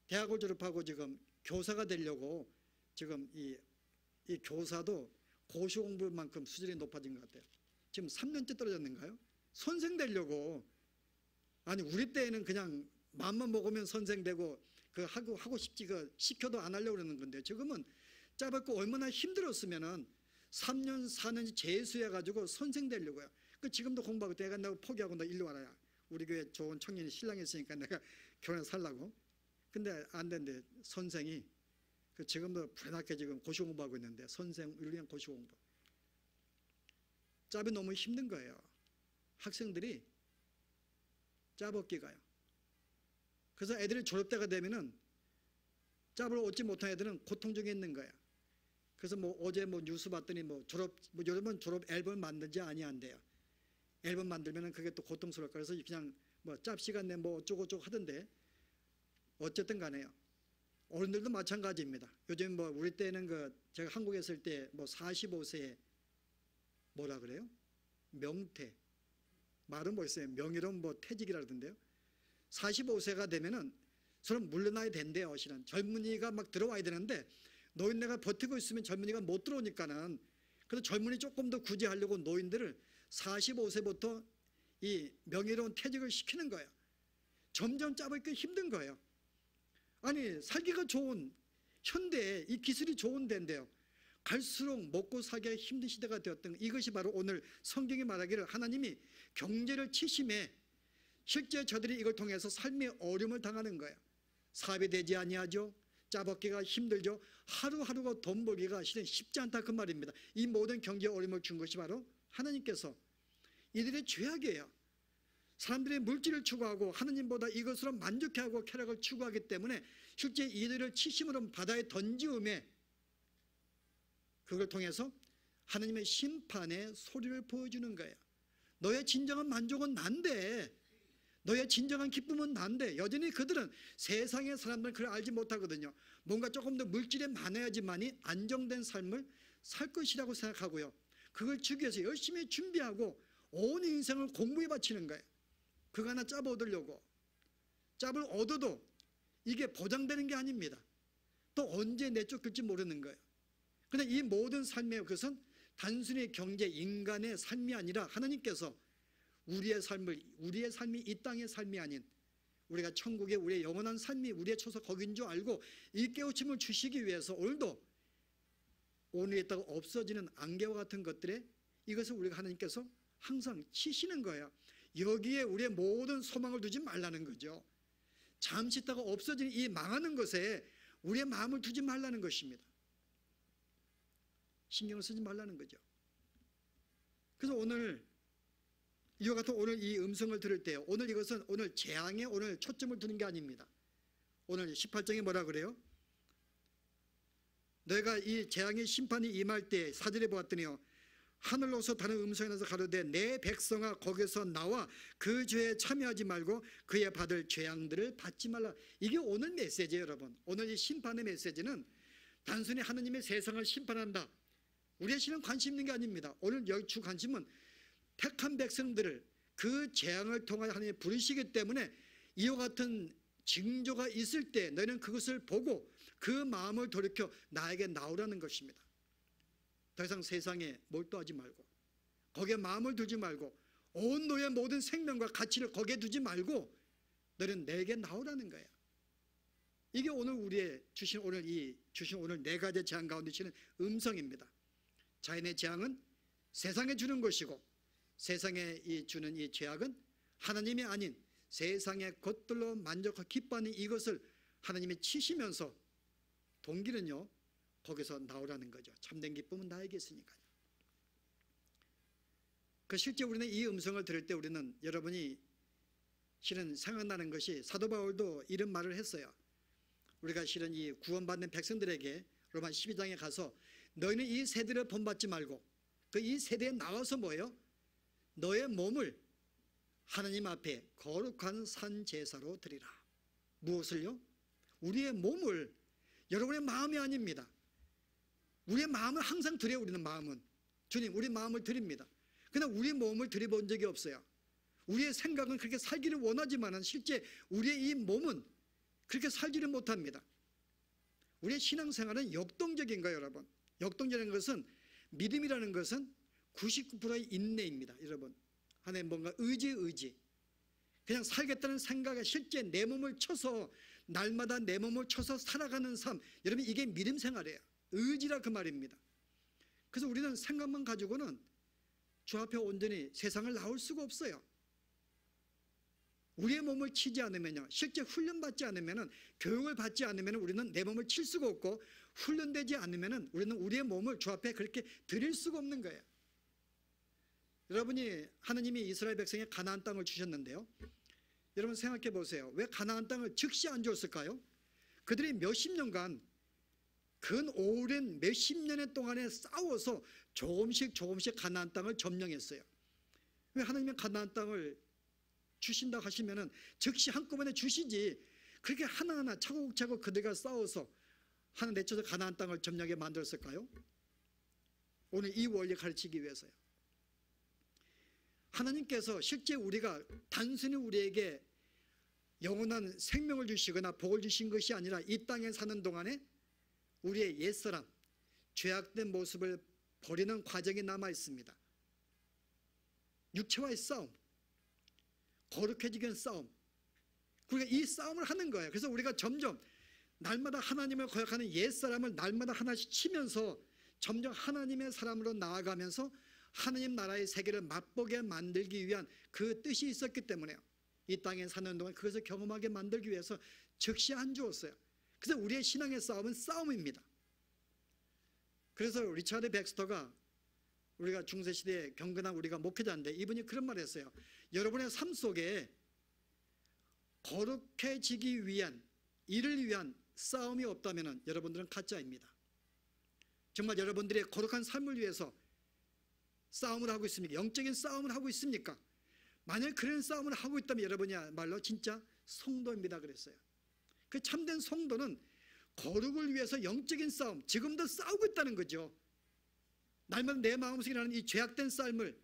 대학을 졸업하고 지금 교사가 되려고 지금 이 교사도 고시 공부만큼 수준이 높아진 것 같아요. 지금 3년째 떨어졌는가요? 선생 되려고. 아니 우리 때에는 그냥 마음만 먹으면 선생 되고 하고 싶지 시켜도 안 하려고 그러는 건데 지금은 짜봤고 얼마나 힘들었으면은 3년 4년이 재수해가지고 선생 되려고요. 지금도 공부하고 내가 포기하고 나 일로 와라. 우리 교회 좋은 청년이 신랑 있으니까 내가 결혼해서 살라고. 근데 안 된대. 선생이 지금도 불안하게 지금 고시 공부하고 있는데 선생 1년 고시 공부. 짭이 너무 힘든 거예요. 학생들이 짭업기가요. 그래서 애들이 졸업때가 되면은 짭을 얻지 못한 애들은 고통 중에 있는 거예요. 그래서 어제 뉴스 봤더니 여러분 졸업 앨범 만들지 아니한대요. 앨범 만들면은 그게 또 고통스러울 거라서 그냥 짭 시간 내 어쩌고저쩌고 하던데 어쨌든 간에요. 어른들도 마찬가지입니다. 요즘 우리 때는 제가 한국에 있을 때 45세에 뭐라 그래요? 명퇴. 말은 있어요. 명예로운 퇴직이라던데요. 45세가 되면은 저는 물러나야 된대요. 실은 젊은이가 들어와야 되는데 노인네가 버티고 있으면 젊은이가 못 들어오니까는 그래서 젊은이 조금 더 구제하려고 노인들을 45세부터 이 명예로운 퇴직을 시키는 거예요. 점점 짜보기가 힘든 거예요. 아니 살기가 좋은 현대에 이 기술이 좋은 데인데요. 갈수록 먹고 살기가 힘든 시대가 되었던 이것이 바로 오늘 성경이 말하기를 하나님이 경제를 치심해 실제 저들이 이걸 통해서 삶의 어려움을 당하는 거예요. 사업이 되지 아니하죠. 짜먹기가 힘들죠. 하루하루가 돈 벌기가 실은 쉽지 않다 그 말입니다. 이 모든 경제 어려움을 준 것이 바로 하나님께서 이들의 죄악이에요. 사람들이 물질을 추구하고 하나님보다 이것으로 만족해하고 쾌락을 추구하기 때문에 실제 이들을 치심으로 바다에 던지음에 그걸 통해서 하나님의 심판의 소리를 보여주는 거예요. 너의 진정한 만족은 난데, 너의 진정한 기쁨은 난데, 여전히 그들은 세상의 사람들은 그걸 알지 못하거든요. 뭔가 조금 더 물질에 많아야지만이 안정된 삶을 살 것이라고 생각하고요. 그걸 주기 위해서 열심히 준비하고 온 인생을 공부에 바치는 거예요. 그거 하나 짭 얻으려고. 짭을 얻어도 이게 보장되는 게 아닙니다. 또 언제 내쫓길지 모르는 거예요. 그런데 이 모든 삶의 것은 단순히 경제, 인간의 삶이 아니라 하나님께서 우리의 삶이 이 땅의 삶이 아닌 우리가 천국의 우리의 영원한 삶이 우리의 처소 거긴 줄 알고 이 깨우침을 주시기 위해서 오늘도 오늘에 있다가 없어지는 안개와 같은 것들에 이것을 우리가 하나님께서 항상 치시는 거예요. 여기에 우리의 모든 소망을 두지 말라는 거죠. 잠시 있다가 없어지는 이 망하는 것에 우리의 마음을 두지 말라는 것입니다. 신경을 쓰지 말라는 거죠. 그래서 오늘 이와 같은 오늘 이 음성을 들을 때요, 오늘 이것은 오늘 재앙에 오늘 초점을 두는 게 아닙니다. 오늘 18장에 뭐라 그래요? 내가 이 재앙의 심판이 임할 때 사절에 보았더니요, 하늘로서 다른 음성이 나서 가로되 내 백성아 거기서 나와 그 죄에 참여하지 말고 그의 받을 재앙들을 받지 말라. 이게 오늘 메시지예요. 여러분, 오늘 이 심판의 메시지는 단순히 하느님의 세상을 심판한다, 우리의 실은 관심 있는 게 아닙니다. 오늘 여기 주 관심은 택한 백성들을 그 재앙을 통하여 하나님이 부르시기 때문에 이와 같은 징조가 있을 때 너희는 그것을 보고 그 마음을 돌이켜 나에게 나오라는 것입니다. 더 이상 세상에 몰두하지 말고 거기에 마음을 두지 말고 온 너의 모든 생명과 가치를 거기에 두지 말고 너는 내게 나오라는 거예요. 이게 오늘 우리의 주신 오늘 네 가지 재앙 가운데 주시는 음성입니다. 자연의 재앙은 세상에 주는 것이고 세상에 주는 이 죄악은 하나님이 아닌 세상의 것들로 만족하고 기뻐하는 이것을 하나님이 치시면서 동기는요 거기서 나오라는 거죠. 참된 기쁨은 나에게 있으니까요. 실제 우리는 이 음성을 들을 때 우리는 여러분이 실은 생각나는 것이 사도 바울도 이런 말을 했어요. 우리가 실은 이 구원받는 백성들에게 로마 12장에 가서 너희는 이 세대를 본받지 말고 그 이 세대에 나와서 뭐예요? 너의 몸을 하나님 앞에 거룩한 산 제사로 드리라. 무엇을요? 우리의 몸을, 여러분의 마음이 아닙니다. 우리의 마음을 항상 드려요. 우리는 마음은 주님 우리 마음을 드립니다. 그러나 우리 몸을 드려본 적이 없어요. 우리의 생각은 그렇게 살기를 원하지만 실제 우리의 이 몸은 그렇게 살지를 못합니다. 우리의 신앙생활은 역동적인 거예요. 여러분, 역동적인 것은, 믿음이라는 것은 99%의 인내입니다. 여러분, 하나님 뭔가 의지 그냥 살겠다는 생각에 실제 내 몸을 쳐서 날마다 내 몸을 쳐서 살아가는 삶, 여러분 이게 믿음 생활이에요. 의지라 그 말입니다. 그래서 우리는 생각만 가지고는 주 앞에 온전히 세상을 나올 수가 없어요. 우리의 몸을 치지 않으면요, 실제 훈련받지 않으면, 교육을 받지 않으면 우리는 내 몸을 칠 수가 없고, 훈련되지 않으면 우리는 우리의 몸을 주 앞에 그렇게 드릴 수가 없는 거예요. 여러분이 하나님이 이스라엘 백성에 가나안 땅을 주셨는데요, 여러분 생각해 보세요. 왜 가나안 땅을 즉시 안 주었을까요? 그들이 몇십 년간, 근 오랜 몇십 년의 동안에 싸워서 조금씩 가나안 땅을 점령했어요. 왜 하나님이 가나안 땅을 주신다고 하시면은 즉시 한꺼번에 주시지, 그렇게 하나하나 차곡차곡 그들과 싸워서 하나 내쳐서 가나안 땅을 점령하게 만들었을까요? 오늘 이 원리 가르치기 위해서요. 하나님께서 실제 우리가 단순히 우리에게 영원한 생명을 주시거나 복을 주신 것이 아니라 이 땅에 사는 동안에 우리의 옛사람, 죄악된 모습을 버리는 과정이 남아 있습니다. 육체와의 싸움, 거룩해지기 위한 싸움, 우리가 이 싸움을 하는 거예요. 그래서 우리가 점점 날마다 하나님을 거역하는 옛사람을 날마다 하나씩 치면서 점점 하나님의 사람으로 나아가면서 하나님 나라의 세계를 맛보게 만들기 위한 그 뜻이 있었기 때문에요. 이 땅에 사는 동안 그것을 경험하게 만들기 위해서 즉시 안 주었어요. 그래서 우리의 신앙의 싸움은 싸움입니다. 그래서 리차드 백스터가, 우리가 중세시대에 경건한 우리가 목회자인데, 이분이 그런 말을 했어요. 여러분의 삶 속에 거룩해지기 위한, 이를 위한 싸움이 없다면 여러분들은 가짜입니다. 정말 여러분들의 거룩한 삶을 위해서 싸움을 하고 있습니까? 영적인 싸움을 하고 있습니까? 만약 그런 싸움을 하고 있다면 여러분이야말로 진짜 성도입니다 그랬어요. 그 참된 성도는 거룩을 위해서 영적인 싸움, 지금도 싸우고 있다는 거죠. 날마다 내 마음속에 나는 이 죄악된 삶을,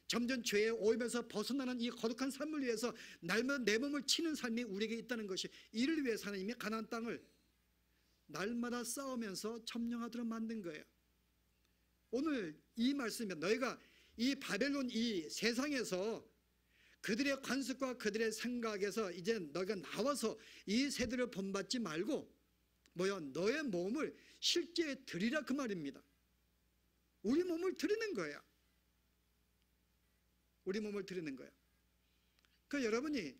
점점 죄에 오이면서 벗어나는 이 거룩한 삶을 위해서 날마다 내 몸을 치는 삶이 우리에게 있다는 것이, 이를 위해서 하나님이 가나안 땅을 날마다 싸우면서 점령하도록 만든 거예요. 오늘 이 말씀이, 너희가 이 바벨론 이 세상에서 그들의 관습과 그들의 생각에서 이제 너희가 나와서 이 세대를 본받지 말고 너의 몸을 실제 드리라 그 말입니다. 우리 몸을 드리는 거예요. 우리 몸을 드리는 거예요. 그 여러분이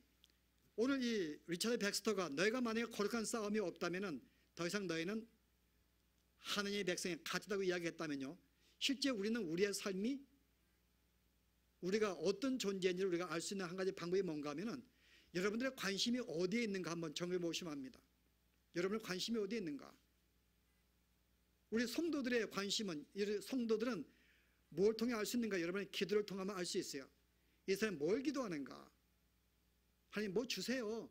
오늘 이 리차드 백스터가 너희가 만약에 거룩한 싸움이 없다면 더 이상 너희는 하나님의 백성에 가짜다고 이야기했다면요, 실제 우리는 우리의 삶이 우리가 어떤 존재인지를 우리가 알 수 있는 한 가지 방법이 뭔가 하면은 여러분들의 관심이 어디에 있는가 한번 정해 보시면 합니다. 여러분의 관심이 어디에 있는가? 우리 성도들의 관심은, 성도들은 뭘 통해 알 수 있는가? 여러분의 기도를 통하면 알 수 있어요. 이 사람이 뭘 기도하는가? 하나님 뭐 주세요.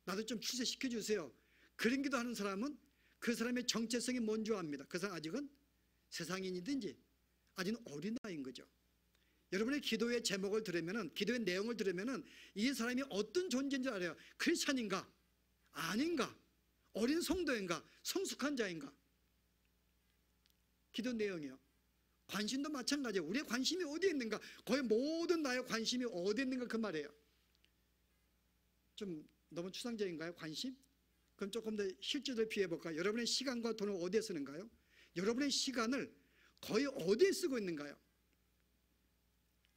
나도 좀 출세시켜 주세요. 그런 기도하는 사람은 그 사람의 정체성이 뭔지 압니다. 그 사람 아직은 세상인이든지 아직은 어린아이인 거죠. 여러분의 기도의 제목을 들으면은, 기도의 내용을 들으면은 이 사람이 어떤 존재인지 알아요. 크리스찬인가? 아닌가? 어린 성도인가? 성숙한 자인가? 기도 내용이요. 관심도 마찬가지예요. 우리의 관심이 어디에 있는가? 거의 모든 나의 관심이 어디에 있는가 그 말이에요. 좀 너무 추상적인가요? 관심? 그럼 조금 더 실제로 비교해 볼까요? 여러분의 시간과 돈을 어디에 쓰는가요? 여러분의 시간을 거의 어디에 쓰고 있는가요?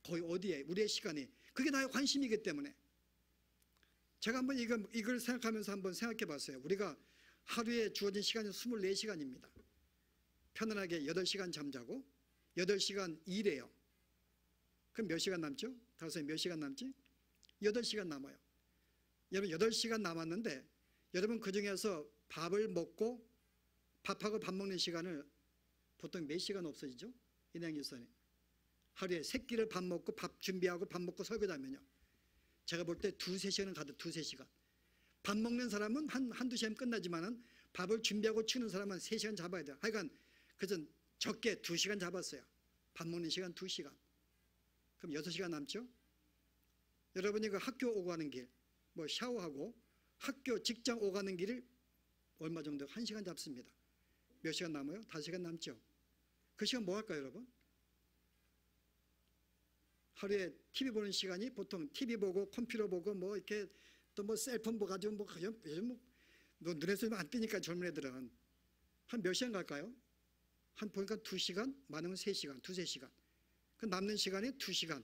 거의 어디에? 우리의 시간이. 그게 나의 관심이기 때문에. 제가 한번 이걸 생각하면서 한번 생각해 봤어요. 우리가 하루에 주어진 시간이 24시간입니다. 편안하게 8시간 잠자고 8시간 일해요. 그럼 몇 시간 남죠? 다섯 몇 시간 남지? 8시간 남아요. 여러분 8시간 남았는데 여러분 그 중에서 밥을 먹고 밥하고 밥 먹는 시간을 보통 몇 시간 없어지죠? 인양일선에 하루에 3끼를 밥 먹고 밥 준비하고 밥 먹고 설거지하면요, 제가 볼 때 2-3시간은 가도 2-3시간. 밥 먹는 사람은 한두 시간 끝나지만은 밥을 준비하고 치는 사람은 3시간 잡아야 돼요. 하여간 그전 적게 2시간 잡았어요. 밥 먹는 시간 2시간. 그럼 6시간 남죠? 여러분이 그 학교 오고 가는 길, 뭐 샤워하고 학교 직장 오고 가는 길을 얼마 정도? 1시간 잡습니다. 몇 시간 남아요? 5시간 남죠? 그 시간 뭐 할까요, 여러분? 하루에 TV 보는 시간이 보통 TV 보고 컴퓨터 보고 뭐 이렇게 또 뭐 셀폰 보고 가지고 뭐 요즘 뭐 눈에서 안 뜨니까 젊은 애들은 한 몇 시간 갈까요? 한 보니까 2시간, 많으면 3시간, 2-3시간. 그 남는 시간이 2시간.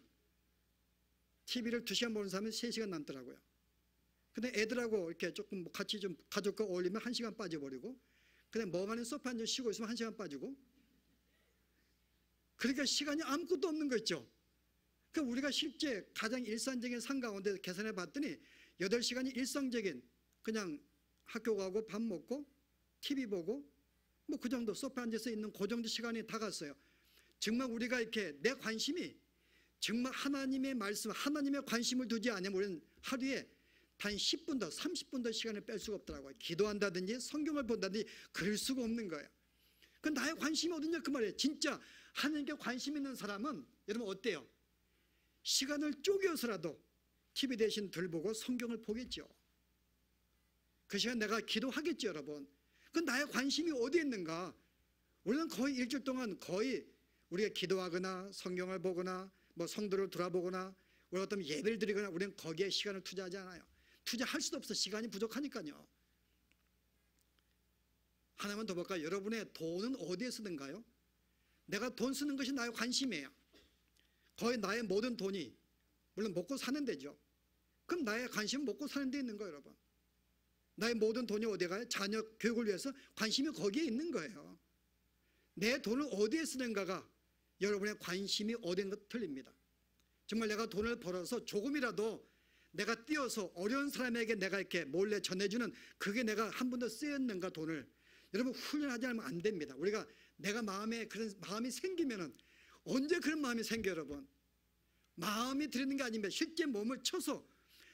TV를 2시간 보는 사람은 3시간 남더라고요. 근데 애들하고 이렇게 조금 같이 좀 가족과 어울리면 1시간 빠져버리고, 그냥 멍하니 소파 앉아 쉬고 있으면 1시간 빠지고. 그러니까 시간이 아무것도 없는 거 있죠. 그 우리가 실제 가장 일상적인 삶 가운데 계산해 봤더니 8시간이 일상적인 그냥 학교 가고 밥 먹고 TV 보고 뭐 그 정도 소파에 앉아서 있는 그 정도 시간이 다 갔어요. 정말 우리가 이렇게 내 관심이 정말 하나님의 말씀, 하나님의 관심을 두지 않으면 우리는 하루에 단 10분도 30분도 시간을 뺄 수가 없더라고요. 기도한다든지 성경을 본다든지 그럴 수가 없는 거예요. 그 나의 관심이 어디냐 그 말이에요. 진짜 하나님께 관심 있는 사람은 여러분 어때요? 시간을 쪼개서라도 TV 대신 덜 보고 성경을 보겠죠. 그 시간 내가 기도하겠죠, 여러분. 그 나의 관심이 어디에 있는가? 우리는 거의 일주일 동안 거의 우리가 기도하거나 성경을 보거나 뭐 성도를 돌아보거나 우리가 어떤 예배를 드리거나 우리는 거기에 시간을 투자하지 않아요. 투자할 수도 없어. 시간이 부족하니까요. 하나만 더 볼까요? 여러분의 돈은 어디에 쓰는가요? 내가 돈 쓰는 것이 나의 관심이에요. 거의 나의 모든 돈이 물론 먹고 사는 데죠. 그럼 나의 관심은 먹고 사는 데 있는 거예요, 여러분. 나의 모든 돈이 어디에 가요? 자녀 교육을 위해서 관심이 거기에 있는 거예요. 내 돈을 어디에 쓰는가가 여러분의 관심이 어디인 것 틀립니다. 정말 내가 돈을 벌어서 조금이라도 내가 띄어서 어려운 사람에게 내가 이렇게 몰래 전해주는 그게 내가 한 번도 쓰였는가 돈을 여러분 훈련하지 않으면 안 됩니다. 우리가 내가 마음에 그런 마음이 생기면은 언제 그런 마음이 생겨 여러분? 마음이 들이는 게 아닙니다. 실제 몸을 쳐서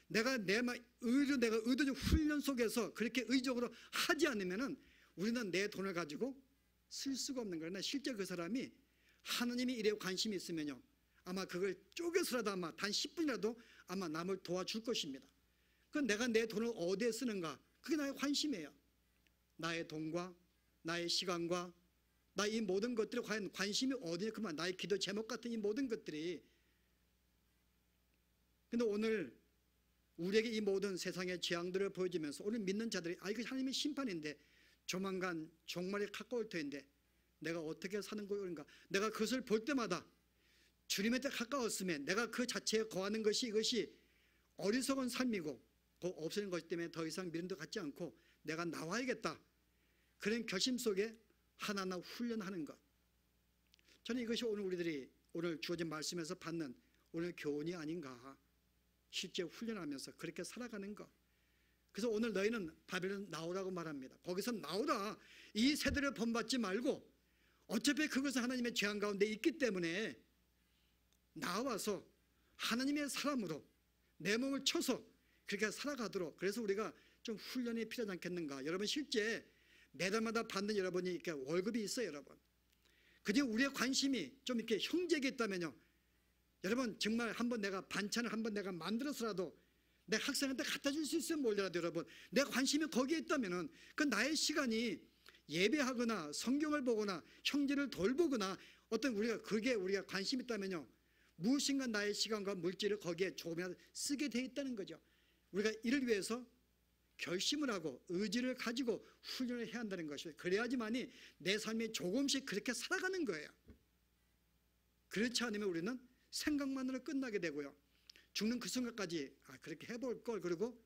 내가 내가 의도적 훈련 속에서 그렇게 의적으로 하지 않으면은 우리는 내 돈을 가지고 쓸 수가 없는 거예요. 실제 그 사람이 하나님이 일에 관심이 있으면요, 아마 그걸 쪼개서라도 아마 단 10분이라도 아마 남을 도와줄 것입니다. 그건 내가 내 돈을 어디에 쓰는가, 그게 나의 관심이에요. 나의 돈과 나의 시간과 나의 이 모든 것들이 과연 관심이 어디에, 그만 나의 기도 제목 같은 이 모든 것들이. 근데 오늘 우리에게 이 모든 세상의 재앙들을 보여주면서 오늘 믿는 자들이 이거 하나님의 심판인데 조만간 종말이 가까울 터인데 내가 어떻게 사는 거인가, 내가 그것을 볼 때마다 주님한테 가까웠으면 내가 그 자체에 거하는 것이 이것이 어리석은 삶이고 그 없어진 것 때문에 더 이상 믿음도 갖지 않고 내가 나와야겠다, 그런 결심 속에 하나하나 훈련하는 것. 저는 이것이 오늘 우리들이 오늘 주어진 말씀에서 받는 오늘 교훈이 아닌가. 실제 훈련하면서 그렇게 살아가는 것. 그래서 오늘 너희는 바벨론 나오라고 말합니다. 거기서 나오라. 이 세대를 본받지 말고 어차피 그것은 하나님의 재앙 가운데 있기 때문에 나와서 하나님의 사람으로 내 몸을 쳐서 그렇게 살아가도록. 그래서 우리가 좀 훈련이 필요하지 않겠는가. 여러분 실제 매달마다 받는 여러분이 이렇게 월급이 있어요. 여러분 그중에 우리의 관심이 좀 이렇게 형제에게 있다면요, 여러분 정말 한번 내가 반찬을 한번 내가 만들어서라도 내 학생한테 갖다 줄 수 있으면 몰라도 여러분 내 관심이 거기에 있다면은 그 나의 시간이 예배하거나 성경을 보거나 형제를 돌보거나 어떤 우리가 그게 우리가 관심이 있다면요, 무엇인가 나의 시간과 물질을 거기에 조금이라도 쓰게 돼 있다는 거죠. 우리가 이를 위해서 결심을 하고 의지를 가지고 훈련을 해야 한다는 것이에요. 그래야지만이 내 삶이 조금씩 그렇게 살아가는 거예요. 그렇지 않으면 우리는 생각만으로 끝나게 되고요, 죽는 그 순간까지 그렇게 해볼 걸, 그리고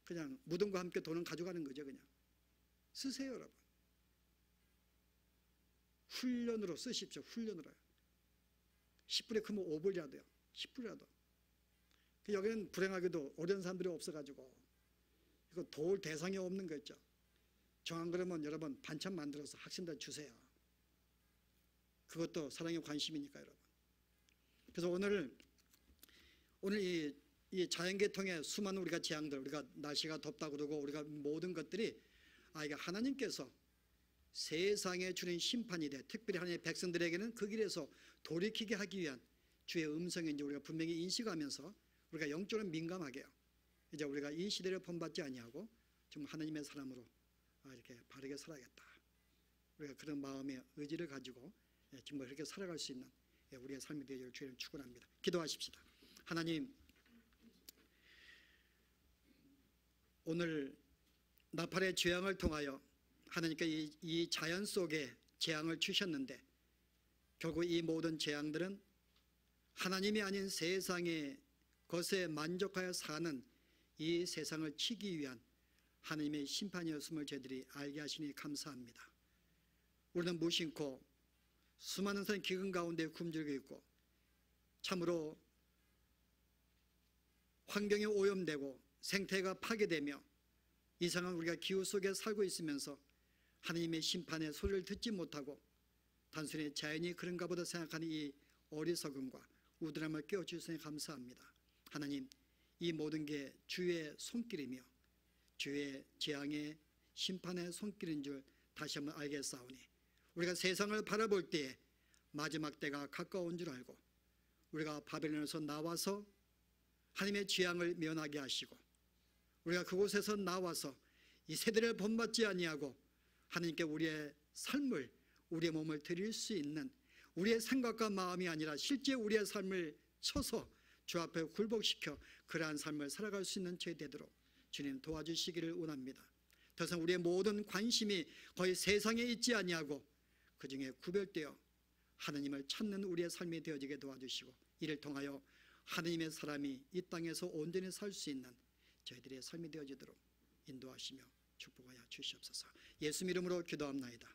그냥 무덤과 함께 돈은 가져가는 거죠. 그냥 쓰세요. 여러분 훈련으로 쓰십시오. 훈련으로요. 10불이 크면 5불이라도요. 10불이라도. 여기는 불행하게도 어려운 사람들이 없어가지고 이거 도울 대상이 없는 거 있죠. 정한 그러면 여러분 반찬 만들어서 학생들 주세요. 그것도 사랑의 관심이니까 여러분. 그래서 오늘 이 자연계통의 수많은 우리가 재앙들, 우리가 날씨가 덥다고 그러고 우리가 모든 것들이 이게 하나님께서 세상에 주는 심판이 돼, 특별히 하나님의 백성들에게는 그 길에서 돌이키게 하기 위한 주의 음성인지 우리가 분명히 인식하면서 우리가 영적으로 민감하게요, 이제 우리가 이 시대를 본받지 아니하고 좀 하나님의 사람으로 이렇게 바르게 살아야겠다. 우리가 그런 마음의 의지를 가지고 정말 그렇게 살아갈 수 있는 우리의 삶이 되기를 주님을 축원합니다. 기도하십시다. 하나님, 오늘 나팔의 재앙을 통하여 하나님께 이 자연 속에 재앙을 주셨는데 결국 이 모든 재앙들은 하나님이 아닌 세상의 것에 만족하여 사는 이 세상을 치기 위한 하나님의 심판이었음을 저희들이 알게 하시니 감사합니다. 우리는 무심코 수많은 사람 기근 가운데 굶주리고 있고 참으로 환경이 오염되고 생태가 파괴되며 이상한 우리가 기후 속에 살고 있으면서 하나님의 심판의 소리를 듣지 못하고 단순히 자연이 그런가 보다 생각하는 이 어리석음과 우둔함을 깨워주시니 감사합니다. 하나님, 이 모든 게 주의 손길이며 주의 재앙의 심판의 손길인 줄 다시 한번 알겠사오니 우리가 세상을 바라볼 때에 마지막 때가 가까운 줄 알고 우리가 바벨론에서 나와서 하나님의 재앙을 면하게 하시고 우리가 그곳에서 나와서 이 세대를 본받지 아니하고 하나님께 우리의 삶을, 우리의 몸을 드릴 수 있는 우리의 생각과 마음이 아니라 실제 우리의 삶을 쳐서 주 앞에 굴복시켜 그러한 삶을 살아갈 수 있는 저희 되도록 주님 도와주시기를 원합니다. 더 이상 우리의 모든 관심이 거의 세상에 있지 아니하고 그중에 구별되어 하나님을 찾는 우리의 삶이 되어지게 도와주시고 이를 통하여 하나님의 사람이 이 땅에서 온전히 살 수 있는 저희들의 삶이 되어지도록 인도하시며 축복하여 주시옵소서. 예수 이름으로 기도합나이다.